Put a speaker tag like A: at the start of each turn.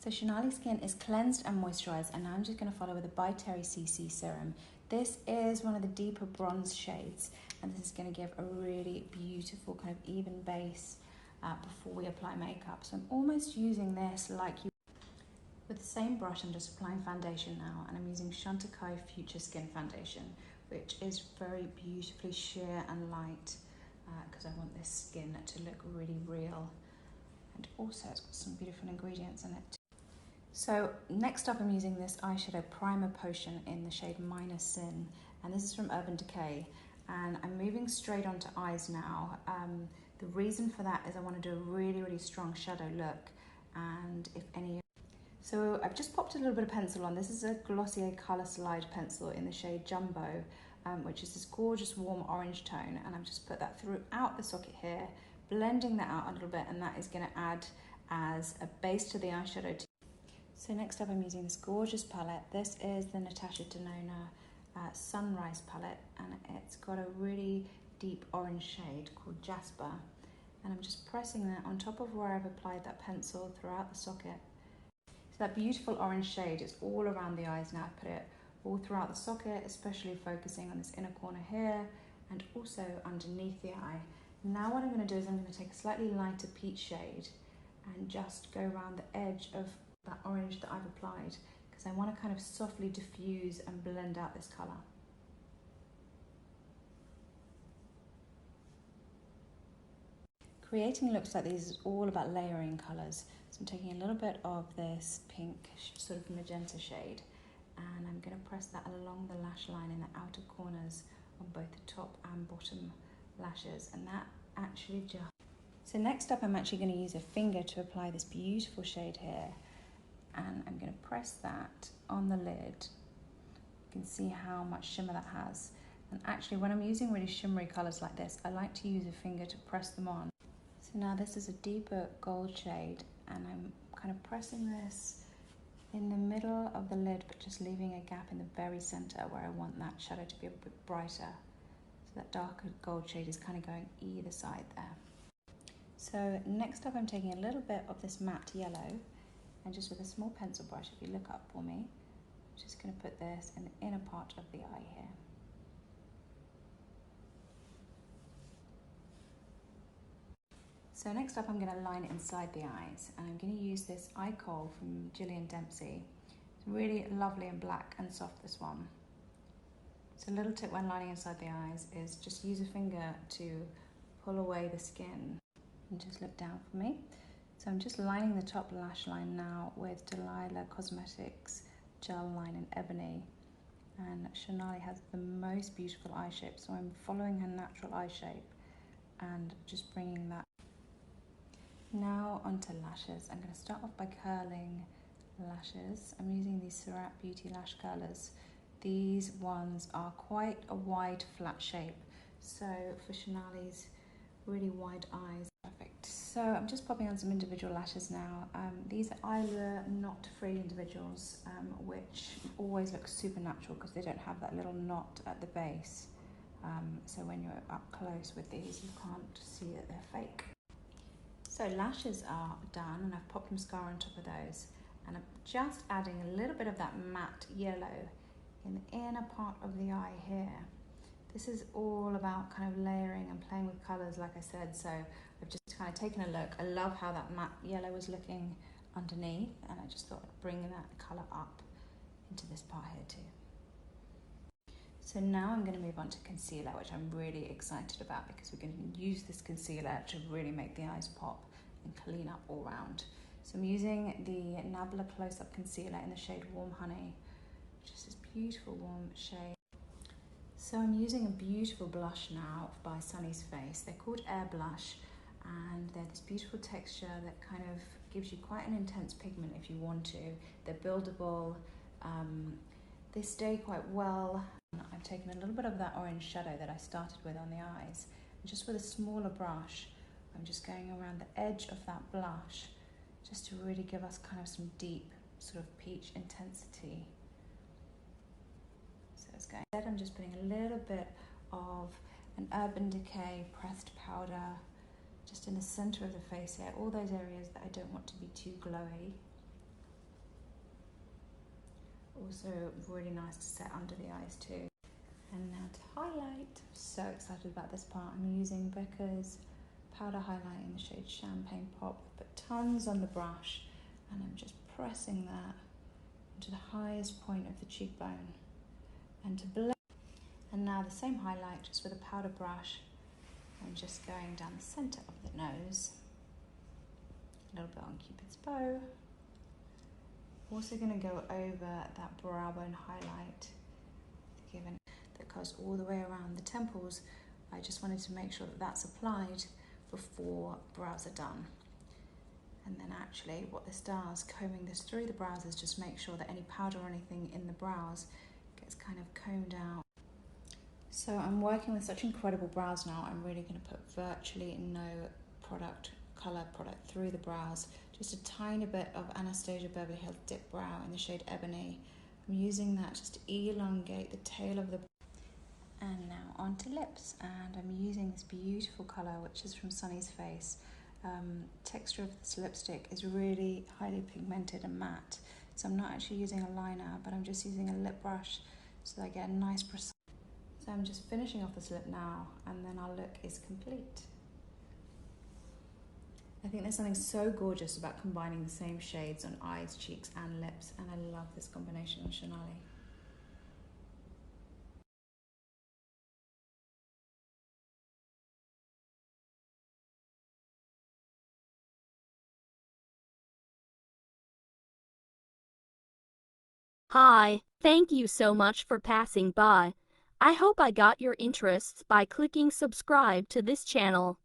A: So Shonali's skin is cleansed and moisturized, and now I'm just going to follow with a by Terry CC serum. This is one of the deeper bronze shades, and this is going to give a really beautiful kind of even base before we apply makeup. So I'm almost using this like you. With the same brush, I'm just applying foundation now, and I'm using Chantecaille Future Skin Foundation, which is very beautifully sheer and light because I want this skin to look really real. And also it's got some beautiful ingredients in it. So next up I'm using this eyeshadow primer potion in the shade Minor Sin, and this is from Urban Decay, and I'm moving straight onto eyes now. The reason for that is I want to do a really strong shadow look, and if any. So I've just popped a little bit of pencil on. This is a Glossier Colour Slide pencil in the shade Jumbo, which is this gorgeous warm orange tone, and I've just put that throughout the socket here, blending that out a little bit, and that is going to add as a base to the eyeshadow. So next up I'm using this gorgeous palette. This is the Natasha Denona Sunrise palette, and it's got a really deep orange shade called Jasper, and I'm just pressing that on top of where I've applied that pencil throughout the socket. So that beautiful orange shade is all around the eyes now. I put it all throughout the socket, especially focusing on this inner corner here and also underneath the eye. Now what I'm going to do is I'm going to take a slightly lighter peach shade and just go around the edge of that orange that I've applied, because I want to kind of softly diffuse and blend out this colour. Creating looks like these is all about layering colours. So I'm taking a little bit of this pink sort of magenta shade, and I'm going to press that along the lash line in the outer corners on both the top and bottom lashes, and that actually just... So next up I'm actually going to use a finger to apply this beautiful shade here, and I'm going to press that on the lid. You can see how much shimmer that has, and actually when I'm using really shimmery colours like this, I like to use a finger to press them on. So now this is a deeper gold shade, and I'm kind of pressing this in the middle of the lid, but just leaving a gap in the very centre where I want that shadow to be a bit brighter. So that darker gold shade is kind of going either side there. So next up I'm taking a little bit of this matte yellow, and just with a small pencil brush, if you look up for me, I'm just going to put this in the inner part of the eye here. So next up I'm going to line it inside the eyes, and I'm going to use this eye kohl from Gillian Dempsey. It's really lovely and black and soft, this one. So a little tip when lining inside the eyes is just use a finger to pull away the skin and just look down for me. So I'm just lining the top lash line now with Delilah Cosmetics Gel Line in Ebony, and Shonali has the most beautiful eye shape, so I'm following her natural eye shape and just bringing that. Now onto lashes. I'm going to start off by curling lashes. I'm using these Surat Beauty lash curlers. These ones are quite a wide flat shape, so for Shonali's really wide eyes, perfect. So I'm just popping on some individual lashes now. These are Eyelure knot free individuals, which always look super natural because they don't have that little knot at the base. So when you're up close with these, you can't see that they're fake. So lashes are done, and I've popped mascara on top of those, and I'm just adding a little bit of that matte yellow in the inner part of the eye here. This is all about kind of layering and playing with colours, like I said, so I've just kind of taken a look. I love how that matte yellow was looking underneath, and I just thought I'd bring that colour up into this part here too. So now I'm going to move on to concealer, which I'm really excited about because we're going to use this concealer to really make the eyes pop and clean up all round. So I'm using the Nabla Close Up Concealer in the shade Warm Honey, which is this beautiful warm shade. So I'm using a beautiful blush now by Sunny's Face. They're called Air Blush, and they're this beautiful texture that kind of gives you quite an intense pigment if you want to. They're buildable, they stay quite well. I've taken a little bit of that orange shadow that I started with on the eyes, and just with a smaller brush, I'm just going around the edge of that blush just to really give us kind of some deep sort of peach intensity. So it's going. I'm just putting a little bit of an Urban Decay pressed powder just in the center of the face here, all those areas that I don't want to be too glowy. Also really nice to set under the eyes too. And now to highlight. So excited about this part. I'm using Becca's powder highlight in the shade Champagne Pop. Put tons on the brush and I'm just pressing that into the highest point of the cheekbone. And to blend. And now the same highlight just with a powder brush. I'm just going down the centre of the nose. A little bit on Cupid's bow. Also going to go over that brow bone highlight, given that goes all the way around the temples. I just wanted to make sure that that's applied before brows are done. And then actually what this does, combing this through the brows, is just make sure that any powder or anything in the brows gets kind of combed out. So I'm working with such incredible brows now, I'm really going to put virtually no colour product through the brows. Just a tiny bit of Anastasia Beverly Hills Dip Brow in the shade Ebony. I'm using that just to elongate the tail of the. And now onto lips, and I'm using this beautiful colour which is from Sunny's Face. Texture of this lipstick is really highly pigmented and matte, so I'm not actually using a liner, but I'm just using a lip brush so that I get a nice precise. So I'm just finishing off this lip now, and then our look is complete. I think there's something so gorgeous about combining the same shades on eyes, cheeks and lips, and I love this combination on Shonali.
B: Hi, thank you so much for passing by. I hope I got your interests by clicking subscribe to this channel.